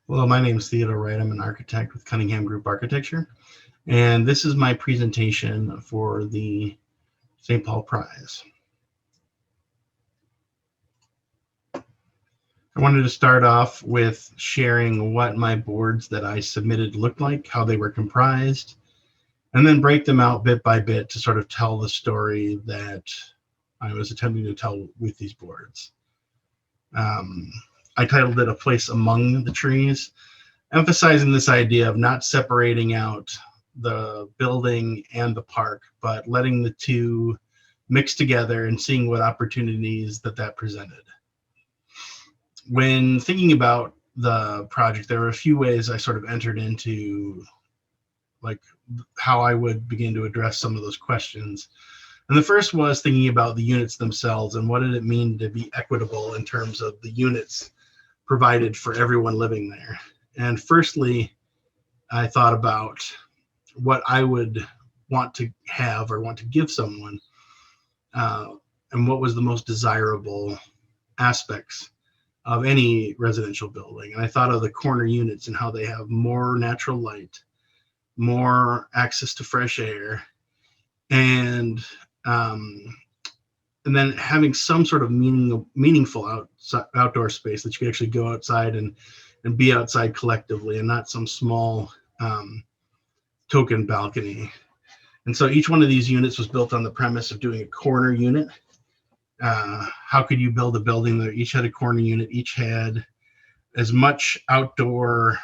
Hello, my name is Theodore Wright. I'm an architect with Cunningham Group Architecture, and this is my presentation for the St. Paul Prize. I wanted to start off with sharing what my boards that I submitted looked like, how they were comprised, and then break them out bit by bit to sort of tell the story that I was attempting to tell with these boards. I titled it A Place Among the Trees, emphasizing this idea of not separating out the building and the park, but letting the two mix together and seeing what opportunities that presented. When thinking about the project, there were a few ways I sort of entered into like how I would begin to address some of those questions. And the first was thinking about the units themselves and what did it mean to be equitable in terms of the units provided for everyone living there. And firstly, I thought about what I would want to have or want to give someone, and what was the most desirable aspects of any residential building. And I thought of the corner units and how they have more natural light, more access to fresh air, and then having some sort of meaningful outdoor space that you can actually go outside and be outside collectively and not some small token balcony. And so each one of these units was built on the premise of doing a corner unit. How could you build a building that each had a corner unit, each had as much outdoor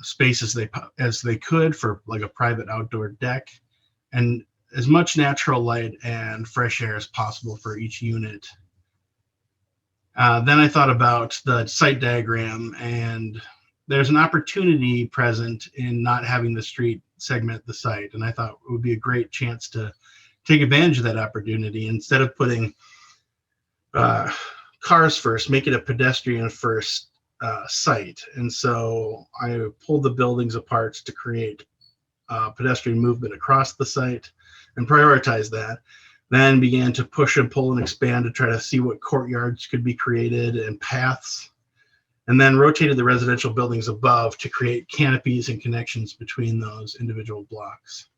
space as they could for like a private outdoor deck, and as much natural light and fresh air as possible for each unit. Then I thought about the site diagram, and there's an opportunity present in not having the street segment the site. And I thought it would be a great chance to take advantage of that opportunity. Instead of putting cars first, make it a pedestrian first site. And so I pulled the buildings apart to create pedestrian movement across the site and prioritize that. Then began to push and pull and expand to try to see what courtyards could be created and paths, and then rotated the residential buildings above to create canopies and connections between those individual blocks.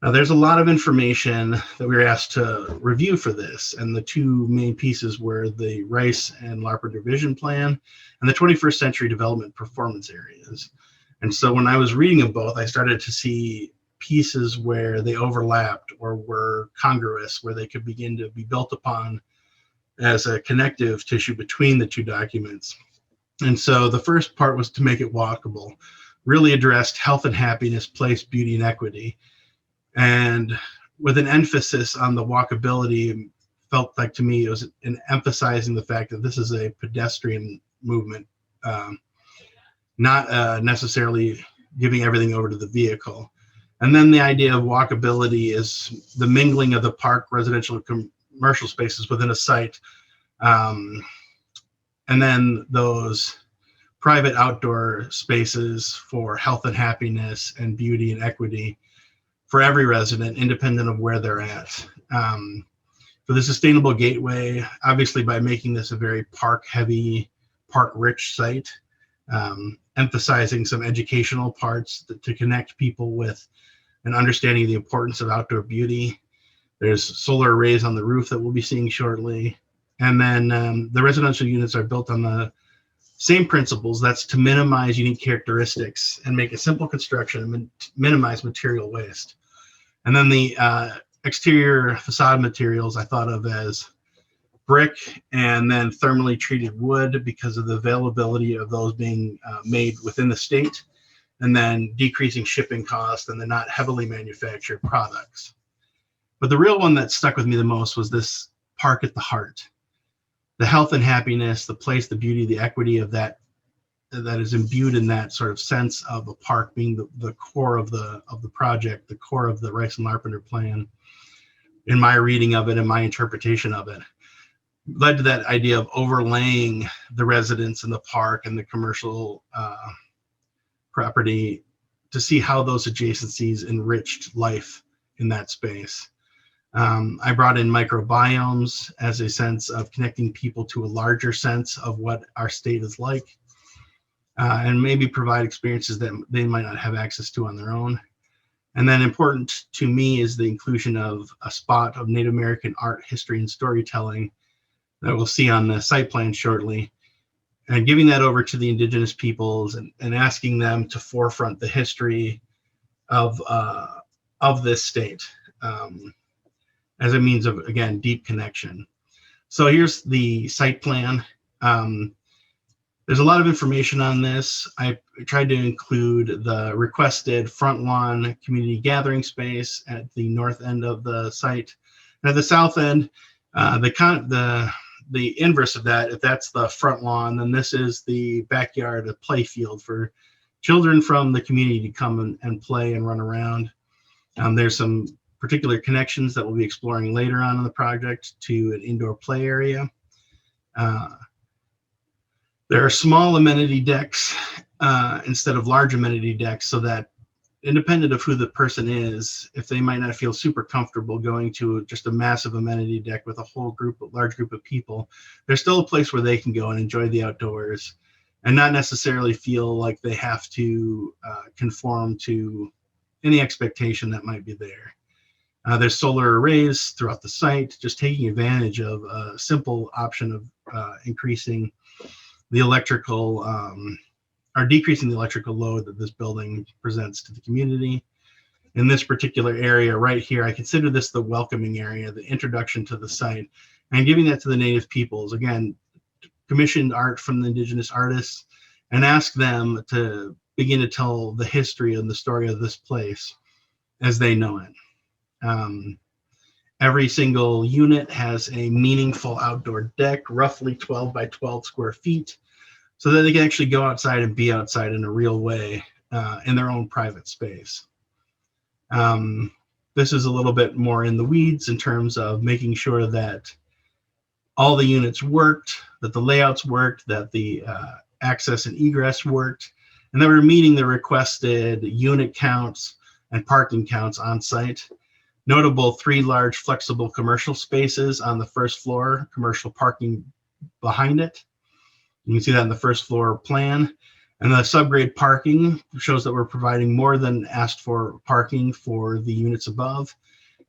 Now, there's a lot of information that we were asked to review for this, and the two main pieces were the Rice and Larpenteur Vision Plan and the 21st Century Development Performance Areas. And so when I was reading them both, I started to see pieces where they overlapped or were congruous, where they could begin to be built upon as a connective tissue between the two documents. And so the first part was to make it walkable, really addressed health and happiness, place, beauty, and equity. And with an emphasis on the walkability, felt like to me it was in emphasizing the fact that this is a pedestrian movement, not necessarily giving everything over to the vehicle. And then the idea of walkability is the mingling of the park, residential, and commercial spaces within a site. And then those private outdoor spaces for health and happiness and beauty and equity for every resident, independent of where they're at. For the sustainable gateway, obviously by making this a very park-heavy, park-rich site, emphasizing some educational parts to connect people with an understanding of the importance of outdoor beauty. There's solar arrays on the roof that we'll be seeing shortly. And then the residential units are built on the same principles. That's to minimize unique characteristics and make a simple construction and minimize material waste. And then the exterior facade materials I thought of as brick and then thermally treated wood because of the availability of those being made within the state, and then decreasing shipping costs and the not heavily manufactured products. But the real one that stuck with me the most was this park at the heart. The health and happiness, the place, the beauty, the equity of that is imbued in that sort of sense of a park being the core of the project, the core of the Rice and Larpenteur plan, in my reading of it and my interpretation of it, led to that idea of overlaying the residents in the park and the commercial property to see how those adjacencies enriched life in that space. I brought in microbiomes as a sense of connecting people to a larger sense of what our state is like, and maybe provide experiences that they might not have access to on their own. And then important to me is the inclusion of a spot of Native American art, history, and storytelling that we'll see on the site plan shortly, and giving that over to the indigenous peoples and asking them to forefront the history of this state as a means of, again, deep connection. So here's the site plan. There's a lot of information on this. I tried to include the requested front lawn community gathering space at the north end of the site. And at the south end, the inverse of that, if that's the front lawn, then this is the backyard, a play field for children from the community to come and play and run around. There's some particular connections that we'll be exploring later on in the project to an indoor play area. There are small amenity decks instead of large amenity decks, so that independent of who the person is, if they might not feel super comfortable going to just a massive amenity deck with a large group of people, there's still a place where they can go and enjoy the outdoors and not necessarily feel like they have to conform to any expectation that might be there. There's solar arrays throughout the site, just taking advantage of a simple option of increasing the electrical or decreasing the electrical load that this building presents to the community. In this particular area right here, I consider this the welcoming area, the introduction to the site, and giving that to the native peoples. Again, commissioned art from the indigenous artists, and ask them to begin to tell the history and the story of this place as they know it. Every single unit has a meaningful outdoor deck, roughly 12 by 12 square feet, so that they can actually go outside and be outside in a real way in their own private space. This is a little bit more in the weeds in terms of making sure that all the units worked, that the layouts worked, that the access and egress worked, and that we're meeting the requested unit counts and parking counts on site. Notable 3 large flexible commercial spaces on the first floor, commercial parking behind it. You can see that in the first floor plan. And the subgrade parking shows that we're providing more than asked for parking for the units above.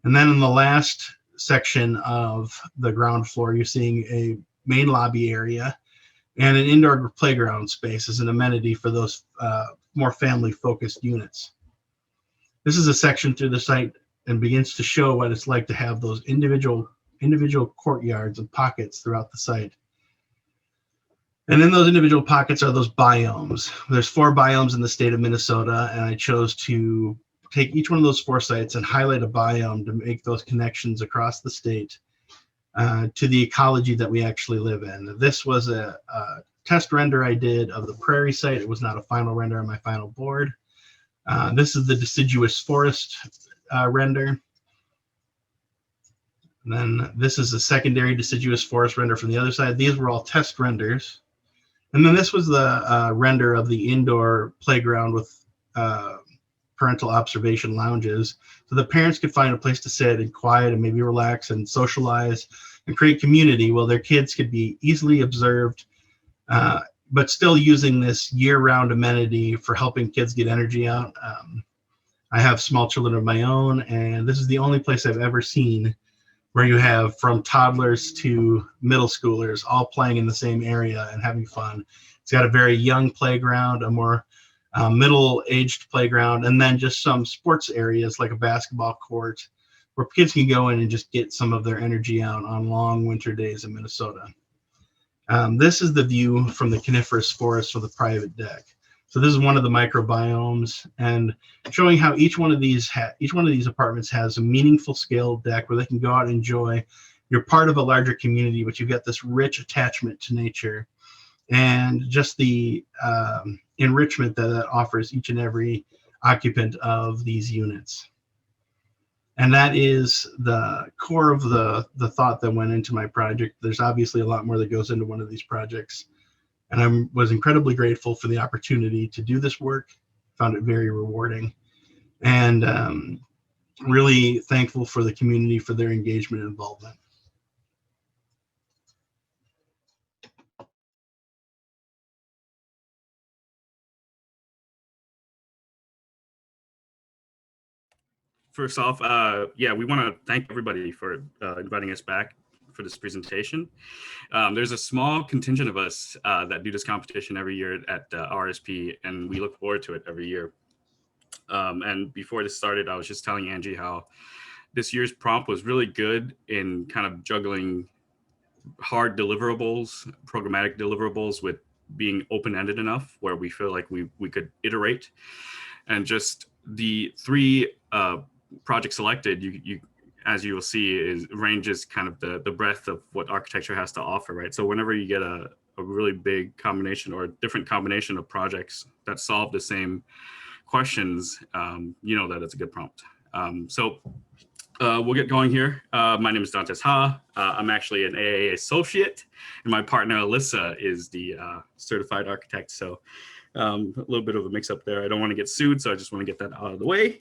And then in the last section of the ground floor, you're seeing a main lobby area and an indoor playground space as an amenity for those more family-focused units. This is a section through the site and begins to show what it's like to have those individual courtyards and pockets throughout the site. And in those individual pockets are those biomes. There's 4 biomes in the state of Minnesota, and I chose to take each one of those 4 sites and highlight a biome to make those connections across the state to the ecology that we actually live in. This was a test render I did of the prairie site. It was not a final render on my final board. This is the deciduous forest render. And then this is a secondary deciduous forest render from the other side. These were all test renders. And then this was the render of the indoor playground with parental observation lounges, so the parents could find a place to sit and quiet and maybe relax and socialize and create community while their kids could be easily observed, but still using this year-round amenity for helping kids get energy out. I have small children of my own, and this is the only place I've ever seen where you have from toddlers to middle schoolers all playing in the same area and having fun. It's got a very young playground, a more middle-aged playground, and then just some sports areas like a basketball court where kids can go in and just get some of their energy out on long winter days in Minnesota. This is the view from the coniferous forest for the private deck. So this is one of the microbiomes, and showing how each one of these apartments has a meaningful scale deck where they can go out and enjoy. You're part of a larger community, but you've got this rich attachment to nature, and just the enrichment that offers each and every occupant of these units. And that is the core of the thought that went into my project. There's obviously a lot more that goes into one of these projects. And I was incredibly grateful for the opportunity to do this work. Found it very rewarding. And really thankful for the community for their engagement and involvement. First off, yeah, we want to thank everybody for inviting us back for this presentation. There's a small contingent of us that do this competition every year at RSP, and we look forward to it every year. And before this started, I was just telling Angie how this year's prompt was really good in kind of juggling hard deliverables, programmatic deliverables, with being open-ended enough where we feel like we could iterate. And just the three projects selected, you as you will see, is ranges kind of the breadth of what architecture has to offer, right? So whenever you get a really big combination or a different combination of projects that solve the same questions, you know that it's a good prompt. So we'll get going here. My name is Dantes Ha. I'm actually an AAA associate, and my partner Alyssa is the certified architect. So a little bit of a mix up there. I don't want to get sued, so I just want to get that out of the way.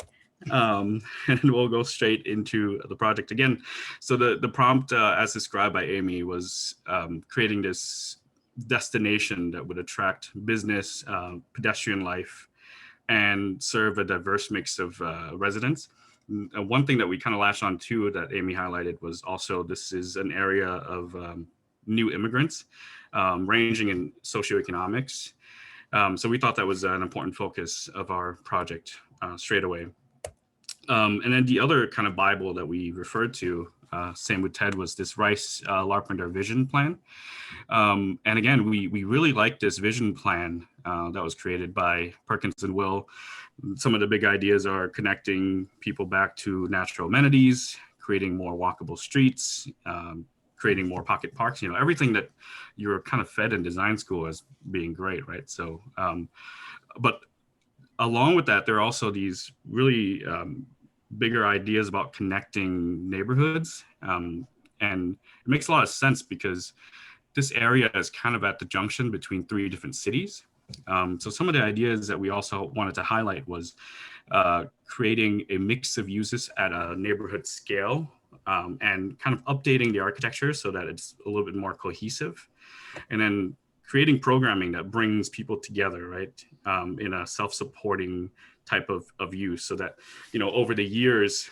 And we'll go straight into the project again. So the prompt, as described by Amy, was creating this destination that would attract business, pedestrian life, and serve a diverse mix of residents. One thing that we kind of latched on to that Amy highlighted was also this is an area of new immigrants, ranging in socioeconomics. So we thought that was an important focus of our project straight away. And then the other kind of Bible that we referred to, same with Ted, was this Rice Larpenter vision plan. And again, we really like this vision plan that was created by Perkins and Will. Some of the big ideas are connecting people back to natural amenities, creating more walkable streets, creating more pocket parks, you know, everything that you're kind of fed in design school as being great, right? So, but along with that, there are also these really bigger ideas about connecting neighborhoods. And it makes a lot of sense because this area is kind of at the junction between three different cities. So some of the ideas that we also wanted to highlight was creating a mix of uses at a neighborhood scale, and kind of updating the architecture so that it's a little bit more cohesive. And then creating programming that brings people together, right, in a self-supporting type of use, so that, you know, over the years,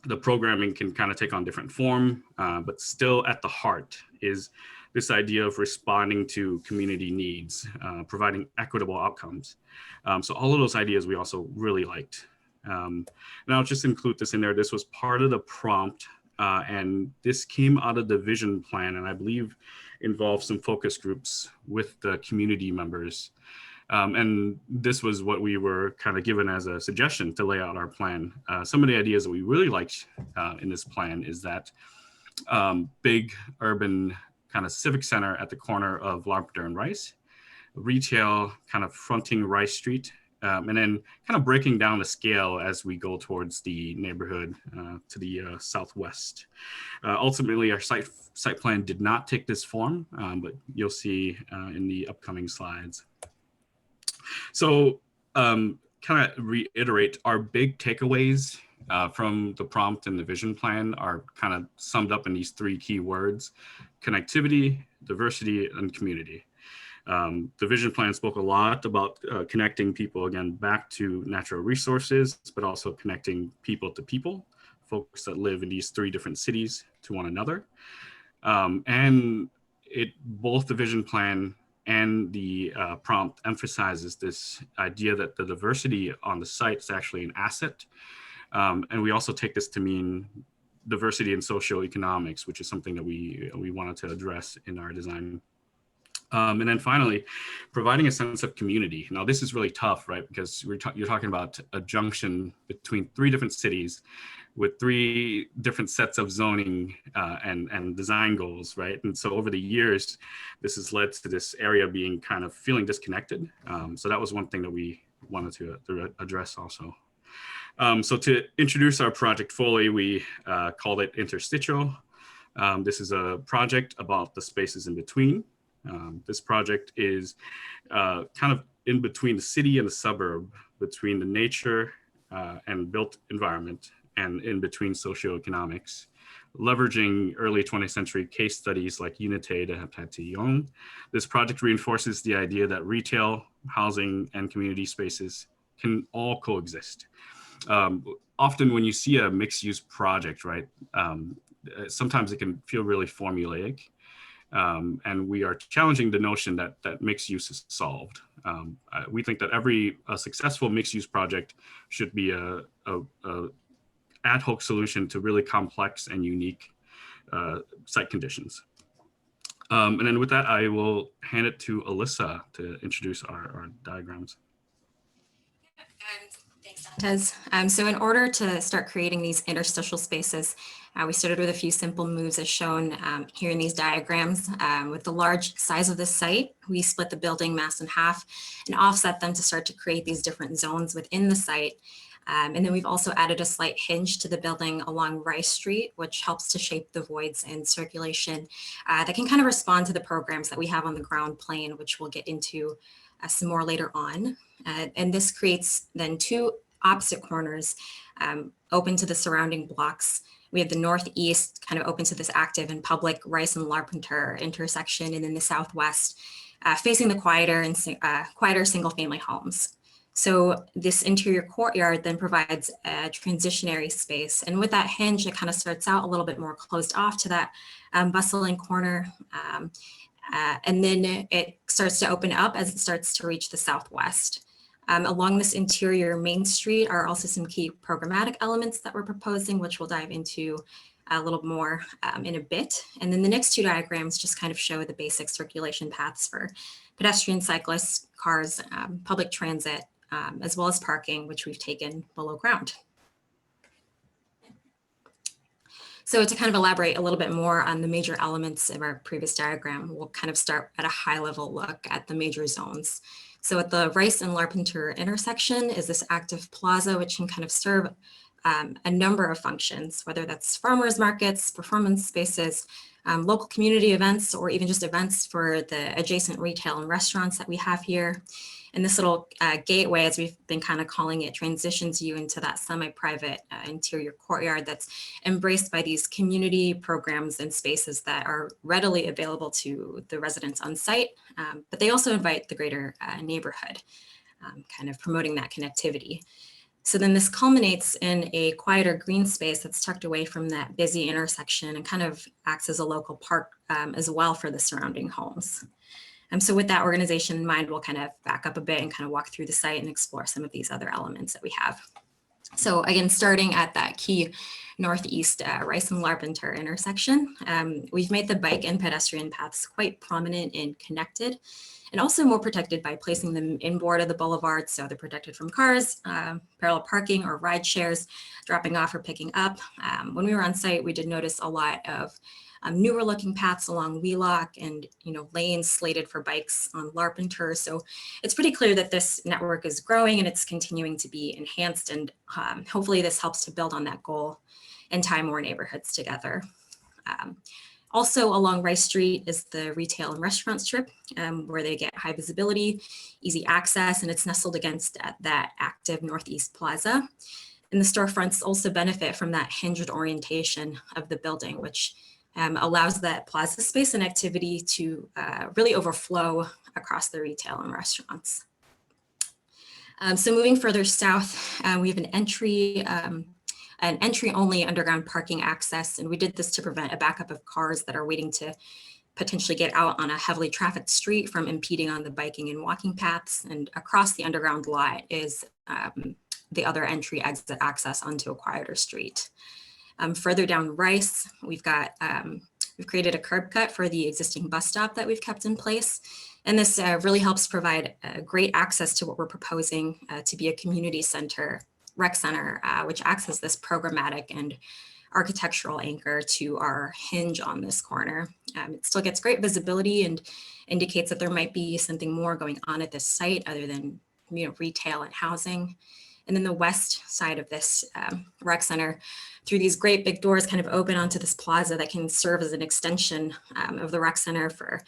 the programming can kind of take on different form, but still at the heart is this idea of responding to community needs, providing equitable outcomes. So all of those ideas we also really liked. And I'll just include this in there. This was part of the prompt, and this came out of the vision plan, and I believe involved some focus groups with the community members. And this was what we were kind of given as a suggestion to lay out our plan. Some of the ideas that we really liked in this plan is that big urban kind of civic center at the corner of Larpenteur and Rice, retail kind of fronting Rice Street, and then kind of breaking down the scale as we go towards the neighborhood to the southwest. Ultimately, our site plan did not take this form, but you'll see in the upcoming slides. So kind of reiterate, our big takeaways from the prompt and the vision plan are kind of summed up in these three key words: connectivity, diversity, and community. The vision plan spoke a lot about connecting people, again, back to natural resources, but also connecting people to people, folks that live in these three different cities to one another. And both the vision plan and the prompt emphasizes this idea that the diversity on the site is actually an asset. And we also take this to mean diversity in socioeconomics, which is something that we wanted to address in our design. And then finally, providing a sense of community. Now, this is really tough, right? Because you're talking about a junction between three different cities with three different sets of zoning and design goals, right? And so over the years, this has led to this area being kind of feeling disconnected. So that was one thing that we wanted to address also. So to introduce our project fully, we called it Interstitial. This is a project about the spaces in between. This project is kind of in between the city and the suburb, between the nature and built environment. and in between socioeconomics. Leveraging early 20th century case studies like Unité de Habitation, this project reinforces the idea that retail, housing, and community spaces can all coexist. Often when you see a mixed use project, right, sometimes it can feel really formulaic. And we are challenging the notion that mixed use is solved. We think that every successful mixed use project should be a ad hoc solution to really complex and unique site conditions. And then with that, I will hand it to Alyssa to introduce our diagrams. Thanks, Dantes. So in order to start creating these interstitial spaces, we started with a few simple moves as shown here in these diagrams. With the large size of the site, we split the building mass in half and offset them to start to create these different zones within the site. And then we've also added a slight hinge to the building along Rice Street, which helps to shape the voids in circulation that can kind of respond to the programs that we have on the ground plane, which we'll get into some more later on. And this creates then two opposite corners open to the surrounding blocks. We have the northeast kind of open to this active and public Rice and Larpenteur intersection, and then the southwest facing the quieter single family homes. So this interior courtyard then provides a transitionary space. And with that hinge, it kind of starts out a little bit more closed off to that bustling corner. And then it starts to open up as it starts to reach the southwest. Along this interior main street are also some key programmatic elements that we're proposing, which we'll dive into a little more in a bit. And then the next two diagrams just kind of show the basic circulation paths for pedestrian, cyclists, cars, public transit, as well as parking, which we've taken below ground. So to kind of elaborate a little bit more on the major elements of our previous diagram, we'll kind of start at a high level look at the major zones. So at the Rice and Larpenteur intersection is this active plaza, which can kind of serve a number of functions, whether that's farmers markets, performance spaces, local community events, or even just events for the adjacent retail and restaurants that we have here. And this little gateway, as we've been kind of calling it, transitions you into that semi-private interior courtyard that's embraced by these community programs and spaces that are readily available to the residents on site, but they also invite the greater neighborhood, kind of promoting that connectivity. So then this culminates in a quieter green space that's tucked away from that busy intersection and kind of acts as a local park as well for the surrounding homes. So with that organization in mind, we'll kind of back up a bit and kind of walk through the site and explore some of these other elements that we have. So again, starting at that key northeast Rice and Larpenteur intersection, we've made the bike and pedestrian paths quite prominent and connected, and also more protected by placing them inboard of the boulevard. So they're protected from cars, parallel parking or ride shares, dropping off or picking up. When we were on site, we did notice a lot of newer looking paths along Wheelock and lanes slated for bikes on Larpenteur. So it's pretty clear that this network is growing and it's continuing to be enhanced, and hopefully this helps to build on that goal and tie more neighborhoods together. Also along Rice Street is the retail and restaurant strip where they get high visibility, easy access, and it's nestled against that active northeast plaza. And the storefronts also benefit from that hinged orientation of the building, which allows that plaza space and activity to really overflow across the retail and restaurants. So moving further south, we have an entry-only underground parking access, and we did this to prevent a backup of cars that are waiting to potentially get out on a heavily trafficked street from impeding on the biking and walking paths. And across the underground lot is the other entry-exit access onto a quieter street. Further down Rice, we've created a curb cut for the existing bus stop that we've kept in place. And this really helps provide great access to what we're proposing to be a community center, rec center, which acts as this programmatic and architectural anchor to our hinge on this corner. It still gets great visibility and indicates that there might be something more going on at this site other than retail and housing. And then the west side of this rec center, through these great big doors, kind of open onto this plaza that can serve as an extension of the rec center for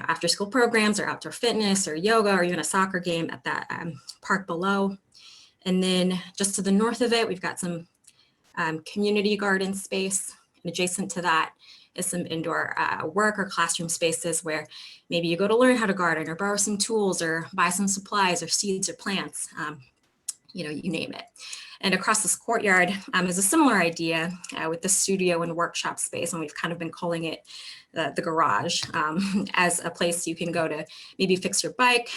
after school programs or outdoor fitness or yoga or even a soccer game at that park below. And then just to the north of it, we've got some community garden space. And adjacent to that is some indoor work or classroom spaces where maybe you go to learn how to garden or borrow some tools or buy some supplies or seeds or plants, you name it. And across this courtyard is a similar idea with the studio and workshop space, and we've kind of been calling it the garage as a place you can go to maybe fix your bike,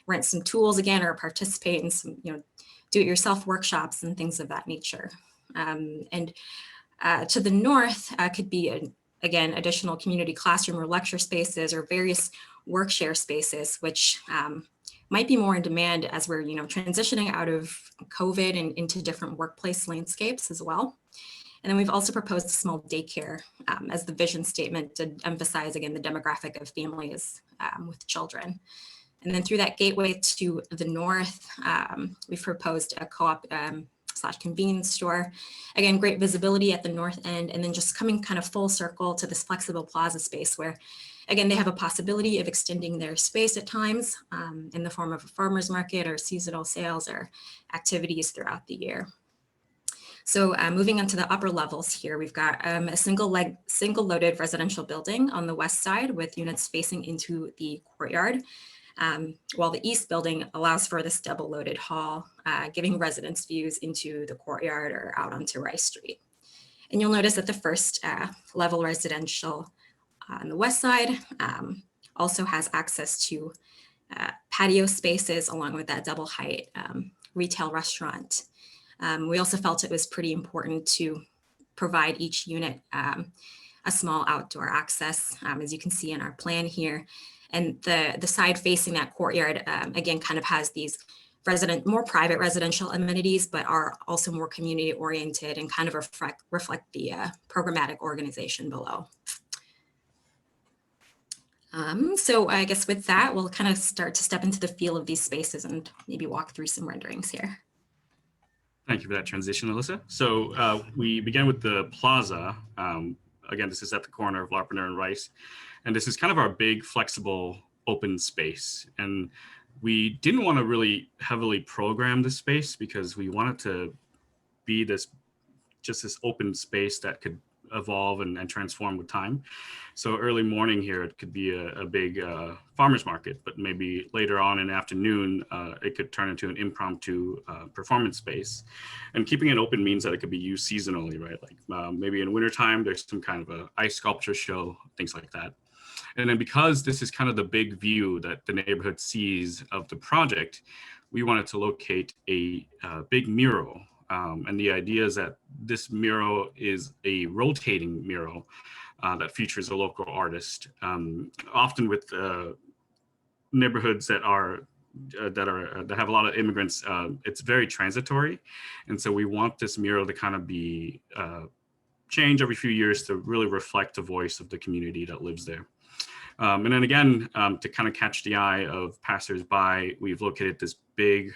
rent some tools again, or participate in some do-it-yourself workshops and things of that nature. And to the north could be, again, additional community classroom or lecture spaces or various work share spaces, which might be more in demand as we're transitioning out of COVID and into different workplace landscapes as well. And then we've also proposed a small daycare as the vision statement to emphasize, again, the demographic of families with children. And then through that gateway to the north, we've proposed a co-op / convenience store. Again, great visibility at the north end, and then just coming kind of full circle to this flexible plaza space where, again, they have a possibility of extending their space at times in the form of a farmer's market or seasonal sales or activities throughout the year. So moving on to the upper levels here, we've got a single loaded residential building on the west side with units facing into the courtyard, while the east building allows for this double loaded hall, giving residents views into the courtyard or out onto Rice Street. And you'll notice that the first level residential on the west side also has access to patio spaces along with that double height retail restaurant. We also felt it was pretty important to provide each unit a small outdoor access, as you can see in our plan here. And the side facing that courtyard, again, kind of has these more private residential amenities, but are also more community oriented and kind of reflect the programmatic organization below. So I guess with that, we'll kind of start to step into the feel of these spaces and maybe walk through some renderings here. Thank you for that transition, Alyssa. So we began with the Plaza. Again, this is at the corner of Larpenteur and Rice. And this is kind of our big, flexible, open space. And we didn't want to really heavily program this space because we wanted to be just this open space that could evolve and transform with time. So early morning here, it could be a big farmer's market, but maybe later on in the afternoon, it could turn into an impromptu performance space. And keeping it open means that it could be used seasonally, right? Like maybe in wintertime, there's some kind of a ice sculpture show, things like that. And then because this is kind of the big view that the neighborhood sees of the project, we wanted to locate a big mural. And the idea is that this mural is a rotating mural that features a local artist. Often with neighborhoods that have a lot of immigrants, it's very transitory, and so we want this mural to kind of be change every few years to really reflect the voice of the community that lives there. And then again, to kind of catch the eye of passersby, we've located this big,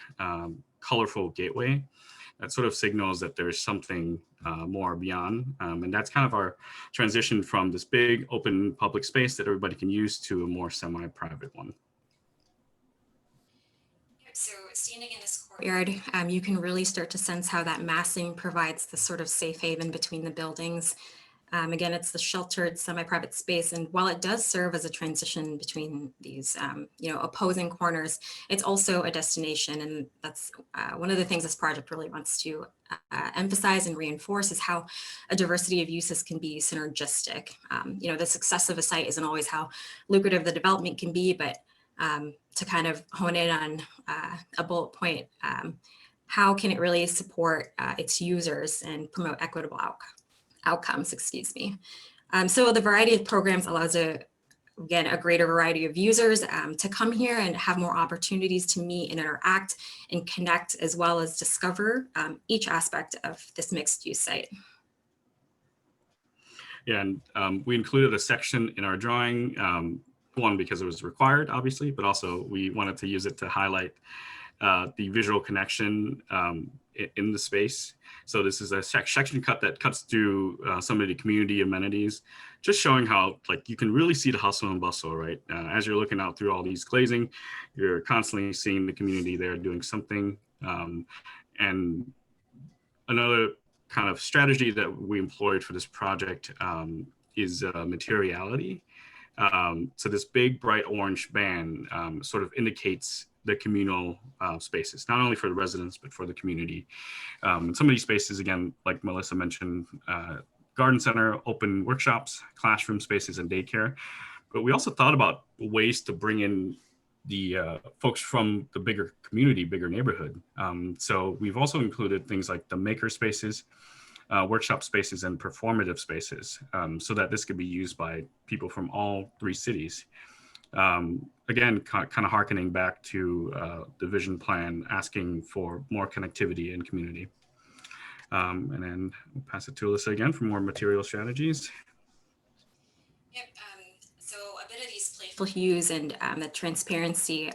colorful gateway that sort of signals that there's something more beyond. And that's kind of our transition from this big open public space that everybody can use to a more semi-private one. So standing in this courtyard, you can really start to sense how that massing provides the sort of safe haven between the buildings. Again, it's the sheltered semi-private space, and while it does serve as a transition between these, opposing corners, it's also a destination, and that's one of the things this project really wants to emphasize and reinforce is how a diversity of uses can be synergistic. The success of a site isn't always how lucrative the development can be, but to kind of hone in on a bullet point, how can it really support its users and promote equitable outcomes, excuse me. So the variety of programs allows a greater variety of users to come here and have more opportunities to meet and interact and connect, as well as discover each aspect of this mixed use site. Yeah, and we included a section in our drawing, one, because it was required, obviously, but also we wanted to use it to highlight the visual connection in the space. So this is a section cut that cuts through some of the community amenities, just showing how you can really see the hustle and bustle, right? As you're looking out through all these glazing, you're constantly seeing the community there doing something. And another kind of strategy that we employed for this project is materiality. So this big bright orange band sort of indicates the communal spaces, not only for the residents, but for the community. And some of these spaces, again, like Melissa mentioned, garden center, open workshops, classroom spaces, and daycare. But we also thought about ways to bring in the folks from the bigger community, bigger neighborhood. So we've also included things like the maker spaces, workshop spaces, and performative spaces, so that this could be used by people from all 3 cities. Again, kind of hearkening back to the vision plan, asking for more connectivity and community. And then we'll pass it to Alyssa again for more material strategies. Yep. So a bit of these playful hues and the transparency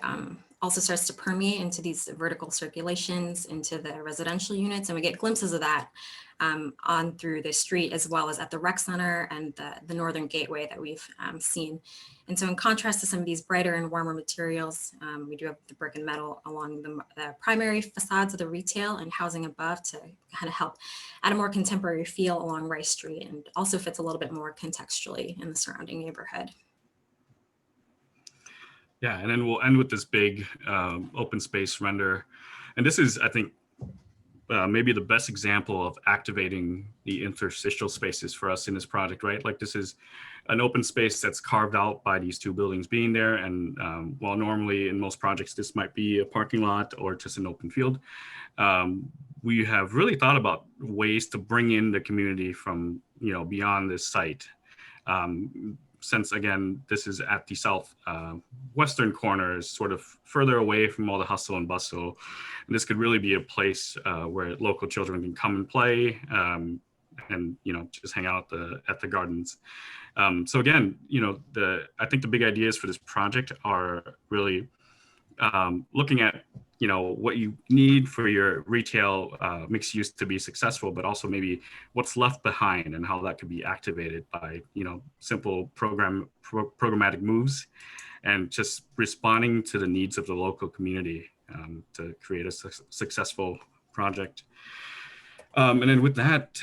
also starts to permeate into these vertical circulations into the residential units, and we get glimpses of that on through the street, as well as at the rec center and the northern gateway that we've seen. And so in contrast to some of these brighter and warmer materials, we do have the brick and metal along the primary facades of the retail and housing above to kind of help add a more contemporary feel along Rice Street, and also fits a little bit more contextually in the surrounding neighborhood. Yeah, and then we'll end with this big open space render. And this is, I think, maybe the best example of activating the interstitial spaces for us in this project, right? Like, this is an open space that's carved out by these 2 buildings being there. And while normally in most projects, this might be a parking lot or just an open field, we have really thought about ways to bring in the community from, beyond this site. Since, again, this is at the south western corner, sort of further away from all the hustle and bustle. And this could really be a place where local children can come and play and, just hang out at the gardens. So again, I think the big ideas for this project are really looking at, what you need for your retail mixed use to be successful, but also maybe what's left behind and how that could be activated by, simple programmatic moves, and just responding to the needs of the local community to create a successful project. And then with that,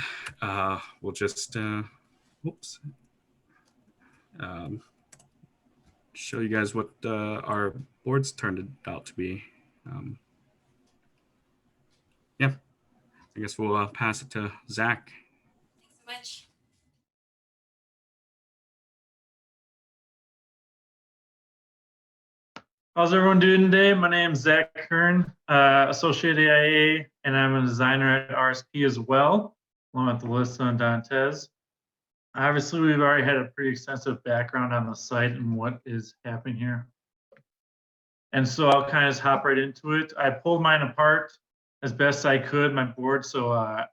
we'll just, show you guys what our boards turned out to be. Yeah, I guess we'll pass it to Zach. Thanks so much. How's everyone doing today? My name is Zach Kern, Associate AIA, and I'm a designer at RSP as well, along with Alyssa and Dantes. Obviously, we've already had a pretty extensive background on the site and what is happening here. And so I'll kind of just hop right into it. I pulled mine apart as best I could, my board, so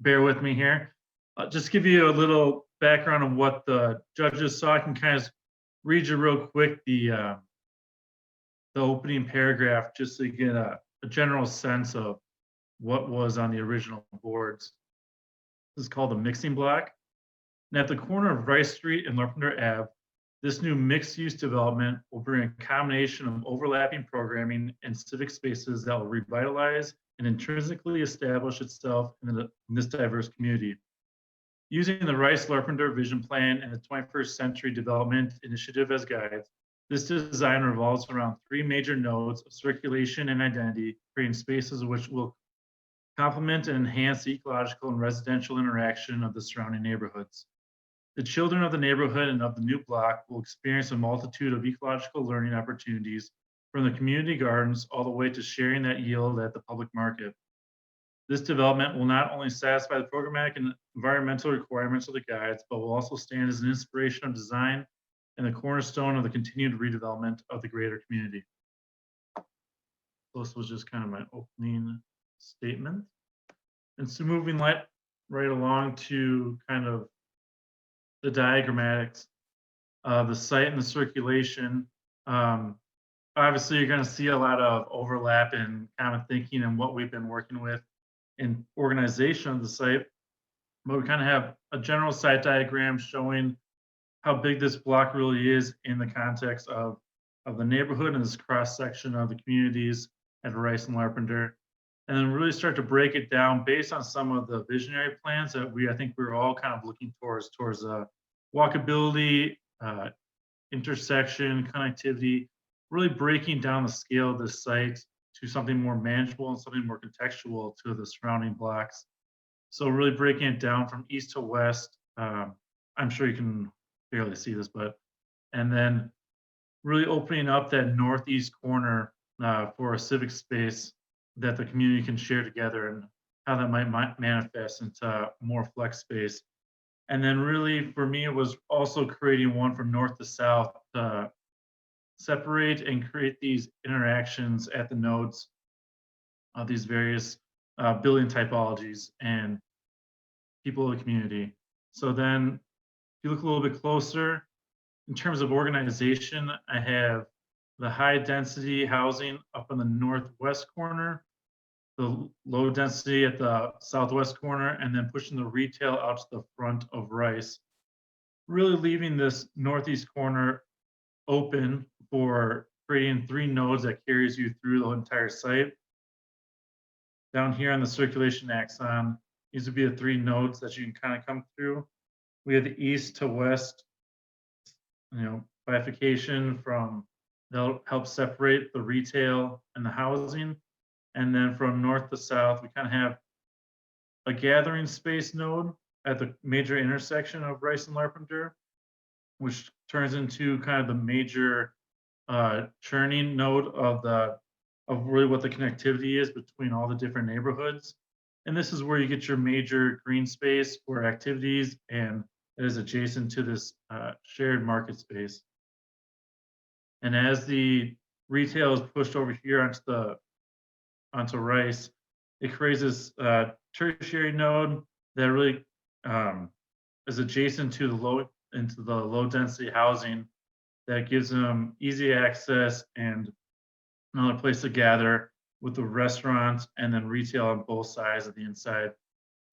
bear with me here. Just give you a little background on what the judges saw. I can kind of read you real quick the opening paragraph, just to get a general sense of what was on the original boards. This is called a mixing block. And at the corner of Rice Street and Larpenteur Ave, this new mixed-use development will bring a combination of overlapping programming and civic spaces that will revitalize and intrinsically establish itself in this diverse community. Using the Rice-Larpenteur Vision Plan and the 21st Century Development Initiative as guides, this design revolves around 3 major nodes of circulation and identity, creating spaces which will complement and enhance the ecological and residential interaction of the surrounding neighborhoods. The children of the neighborhood and of the new block will experience a multitude of ecological learning opportunities, from the community gardens all the way to sharing that yield at the public market. This development will not only satisfy the programmatic and environmental requirements of the guides, but will also stand as an inspiration of design and the cornerstone of the continued redevelopment of the greater community. So this was just kind of my opening statement. And so moving right along to kind of the diagrammatics of the site and the circulation. Obviously, you're going to see a lot of overlap in common thinking and what we've been working with in organization of the site. But we kind of have a general site diagram showing how big this block really is in the context of the neighborhood and this cross section of the communities at Rice and Larpenteur. and then really start to break it down based on some of the visionary plans that I think we're all kind of looking towards walkability, intersection, connectivity, really breaking down the scale of this site to something more manageable and something more contextual to the surrounding blocks. So really breaking it down from east to west. I'm sure you can barely see this, and then really opening up that northeast corner for a civic space that the community can share together, and how that might manifest into more flex space. And then really for me, it was also creating one from north to south to separate and create these interactions at the nodes of these various building typologies and people of the community. So then if you look a little bit closer, in terms of organization, I have the high density housing up in the northwest corner, the low density at the southwest corner, and then pushing the retail out to the front of Rice. Really leaving this northeast corner open for creating 3 nodes that carries you through the entire site. Down here on the circulation axon, these would be the 3 nodes that you can kind of come through. We have the east to west, bifurcation that'll help separate the retail and the housing. And then from north to south, we kind of have a gathering space node at the major intersection of Rice and Larpenteur, which turns into kind of the major churning node of really what the connectivity is between all the different neighborhoods. And this is where you get your major green space for activities, and it is adjacent to this shared market space. And as the retail is pushed over here onto Rice, it creates this tertiary node that really is adjacent to the low density housing that gives them easy access and another place to gather, with the restaurants and then retail on both sides of the inside,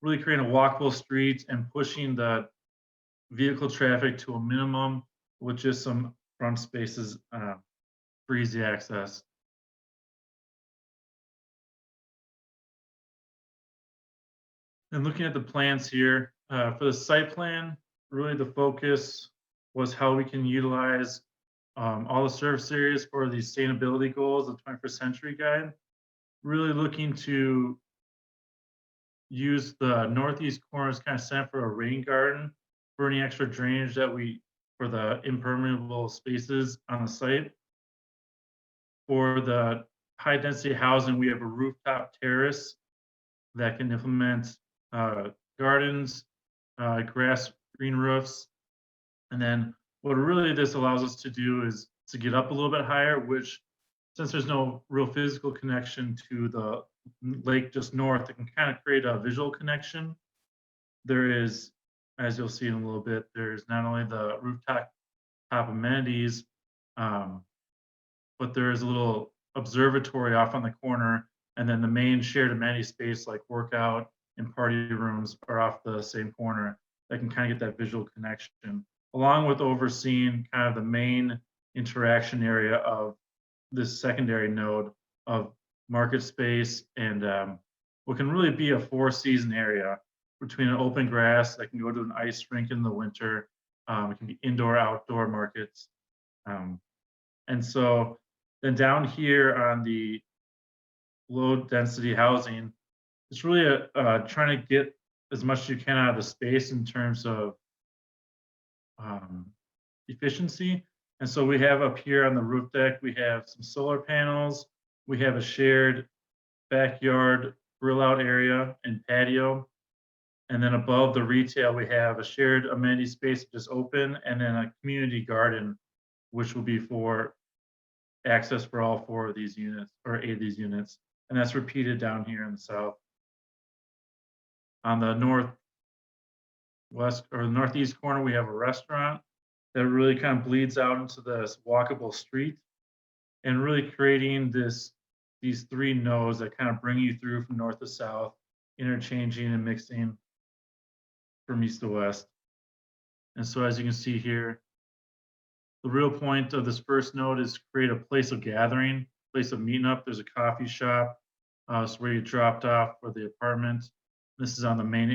really creating a walkable street and pushing the vehicle traffic to a minimum with just some front spaces for easy access. And looking at the plans here, for the site plan, really the focus was how we can utilize all the service areas for the sustainability goals of the 21st Century Guide. Really looking to use the northeast corner as kind of center for a rain garden for any extra drainage for the impermeable spaces on the site. For the high density housing, we have a rooftop terrace that can implement gardens, grass, green roofs. And then what really this allows us to do is to get up a little bit higher, which, since there's no real physical connection to the lake just north, it can kind of create a visual connection. There is, as you'll see in a little bit, there's not only the rooftop amenities, but there is a little observatory off on the corner, and then the main shared amenity space like workout and party rooms are off the same corner that can kind of get that visual connection, along with overseeing kind of the main interaction area of this secondary node of market space and what can really be a 4-season area between an open grass that can go to an ice rink in the winter. It can be indoor, outdoor markets. And so then down here on the low density housing, it's really trying to get as much as you can out of the space in terms of efficiency. And so we have up here on the roof deck, we have some solar panels, we have a shared backyard grill out area and patio. And then above the retail, we have a shared amenity space just open, and then a community garden, which will be for access for all 4 of these units, or 8 of these units. And that's repeated down here in the south. On the northwest or the northeast corner, we have a restaurant that really kind of bleeds out into this walkable street, and really creating these 3 nodes that kind of bring you through from north to south, interchanging and mixing from east to west. And so as you can see here, the real point of this first node is to create a place of gathering, place of meeting up. There's a coffee shop, So where you dropped off for the apartment. This is on the main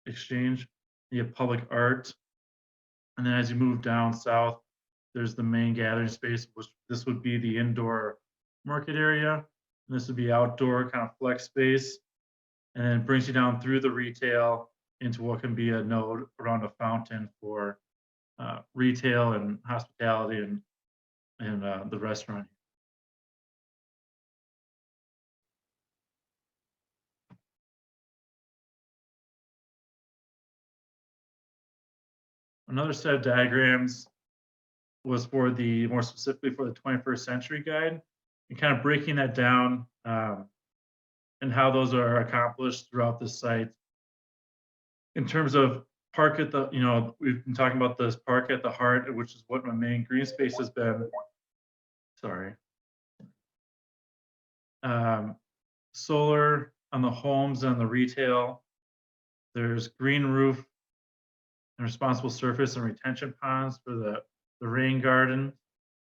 exchange. You have public art. And then as you move down south, there's the main gathering space, which this would be the indoor market area. And this would be outdoor kind of flex space. And then it brings you down through the retail into what can be a node around a fountain for retail and hospitality and the restaurant. Another set of diagrams was more specifically for the 21st century guide, and kind of breaking that down and how those are accomplished throughout the site. In terms of park at the, we've been talking about this park at the heart, which is what my main green space has been. Sorry. Solar on the homes and the retail. There's green roof and responsible surface and retention ponds for the rain garden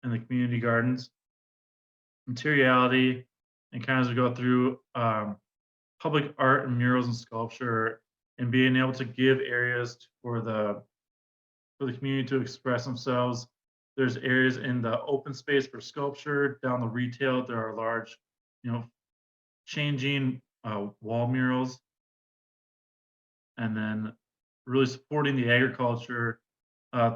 and the community gardens. Materiality, and kind of as we go through public art and murals and sculpture, and being able to give areas for the community to express themselves. There's areas in the open space for sculpture. Down the retail, there are large, changing wall murals. And then really supporting the agriculture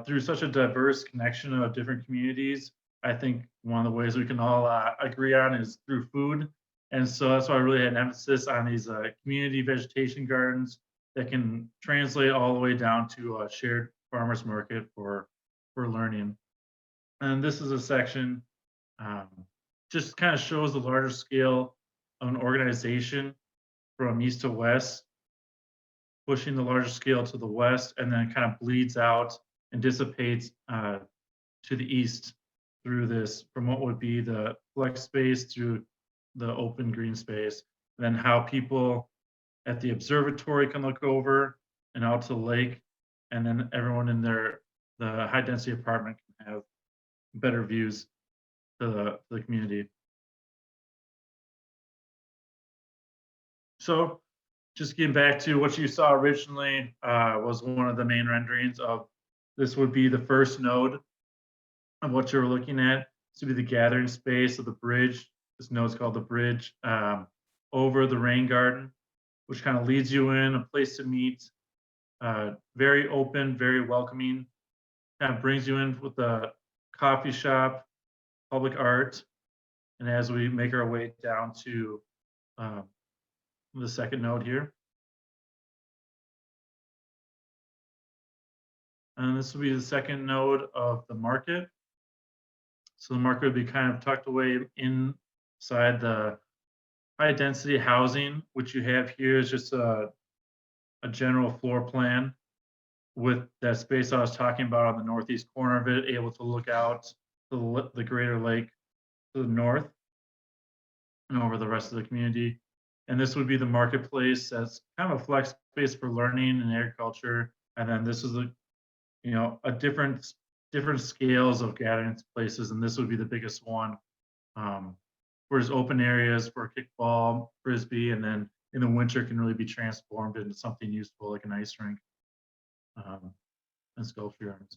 through such a diverse connection of different communities. I think one of the ways we can all agree on is through food. And so that's why I really had an emphasis on these community vegetation gardens that can translate all the way down to a shared farmers market for learning. And this is a section just kind of shows the larger scale of an organization from east to west, pushing the larger scale to the west, and then kind of bleeds out and dissipates to the east through this, from what would be the flex space through the open green space, and then how people at the observatory can look over and out to the lake, and then everyone in the high density apartment can have better views to the community. So just getting back to what you saw originally was one of the main renderings of this would be the first node of what you're looking at. This would be the gathering space of the bridge. This node is called the bridge over the rain garden, which kind of leads you in, a place to meet, very open, very welcoming, kind of brings you in with the coffee shop, public art. And as we make our way down to the second node here. And this will be the second node of the market. So the market would be kind of tucked away inside the high density housing. Which you have here is just a general floor plan with that space I was talking about on the northeast corner of it, able to look out to the greater lake to the north and over the rest of the community. And this would be the marketplace as kind of a flex space for learning and agriculture. And then this is a different scales of gathering places, and this would be the biggest one. Whereas open areas for kickball, frisbee, and then in the winter can really be transformed into something useful like an ice rink and sculpture yards.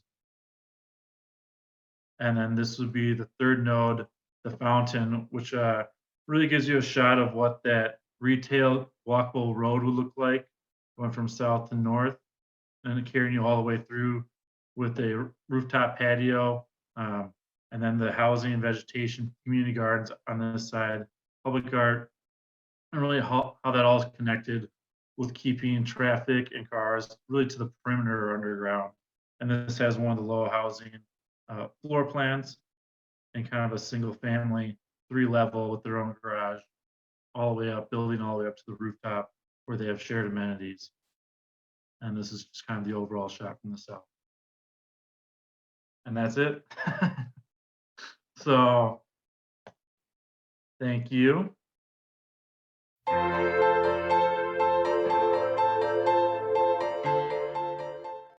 And then this would be the third node, the fountain, which really gives you a shot of what that retail walkable road would look like, going from south to north, and carrying you all the way through with a rooftop patio, and then the housing and vegetation, community gardens on this side, public art, and really how that all is connected with keeping traffic and cars really to the perimeter or underground. And this has one of the low housing floor plans and kind of a single family 3-level with their own garage, all the way up, building all the way up to the rooftop where they have shared amenities. And this is just kind of the overall shot from the south. And that's it. So, thank you.